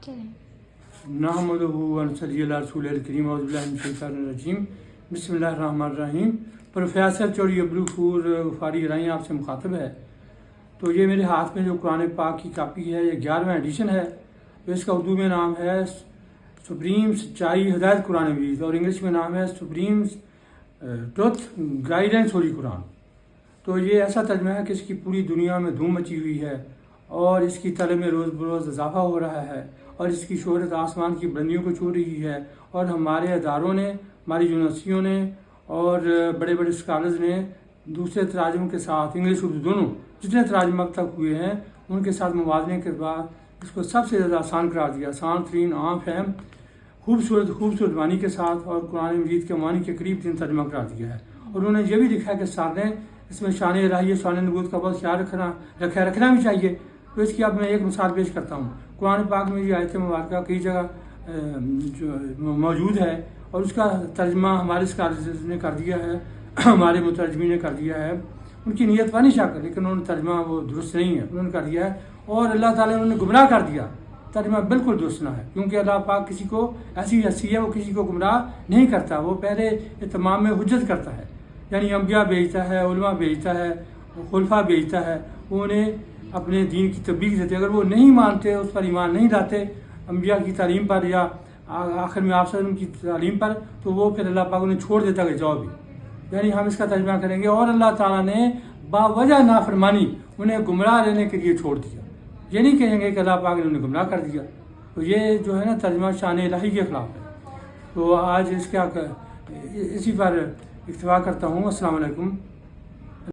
نحمدہ ونصلی علی رسول الکریم اعوذ باللہ من الشیطان الرجیم بسم اللہ الرحمن الرحیم۔ پروفیسر چوڑی عبدالغفور غفاری رائی آپ سے مخاطب ہے۔ تو یہ میرے ہاتھ میں جو قرآن پاک کی کاپی ہے، یہ 11واں ایڈیشن ہے۔ تو اس کا اردو میں نام ہے سپریم سچائی ہدایت قرآن مجید، اور انگلش میں نام ہے سپریم ٹروتھ گائیڈنس ہولی قرآن۔ تو یہ ایسا ترجمہ ہے کہ اس کی پوری دنیا میں دھوم مچی ہوئی ہے، اور اس کی طلب میں روز بروز اضافہ ہو رہا ہے، اور اس کی شہرت آسمان کی بلندیوں کو چھو رہی ہے۔ اور ہمارے اداروں نے، ہماری یونیورسٹیوں نے اور بڑے بڑے اسکالرز نے دوسرے تراجم کے ساتھ، انگلش اردو دونوں جتنے تراجم اب تک ہوئے ہیں ان کے ساتھ موازنے کے بعد اس کو سب سے زیادہ آسان قرار دیا، آسان ترین، عام فہم، خوبصورت معنی کے ساتھ، اور قرآن مجید کے معنی کے قریب ترین ترجمہ قرار دیا ہے۔ اور انہوں نے یہ بھی لکھا ہے کہ سارے اس میں شان الہی، شان نبوت کا بہت خیال رکھنا بھی چاہیے۔ تو اس کی اب میں ایک مثال پیش کرتا ہوں۔ قرآن پاک میں یہ آیت مبارکہ کئی جگہ موجود ہے، اور اس کا ترجمہ ہمارے اسکالرز نے کر دیا ہے، ہمارے مترجمین نے کر دیا ہے۔ ان کی نیت وانی شک، لیکن انہوں نے ترجمہ وہ درست نہیں ہے، انہوں نے کر دیا ہے، اور اللہ تعالیٰ نے انہوں نے گمراہ کر دیا۔ ترجمہ بالکل درست نہ ہے، کیونکہ اللہ پاک کسی کو ایسی حیثیت ہے، وہ کسی کو گمراہ نہیں کرتا، وہ پہلے اتمام میں حجت کرتا ہے، یعنی انبیاء بھیجتا ہے، علماء بھیجتا ہے، خلفاء بھیجتا ہے، وہ انہیں اپنے دین کی تبلیغ دیتے۔ اگر وہ نہیں مانتے، اس پر ایمان نہیں لاتے انبیاء کی تعلیم پر یا آخر میں آپ کی تعلیم پر، تو وہ پھر اللہ پاک انہیں چھوڑ دیتا کہ جاؤ بھی۔ یعنی ہم اس کا ترجمہ کریں گے، اور اللہ تعالیٰ نے باوجہ نافرمانی انہیں گمراہ رہنے کے لیے چھوڑ دیا۔ یہ نہیں کہیں گے کہ اللہ پاک نے انہیں گمراہ کر دیا۔ تو یہ جو ہے نا ترجمہ شان الہی کے خلاف ہے۔ تو آج اسی پر اکتفا کرتا ہوں۔ السلام علیکم۔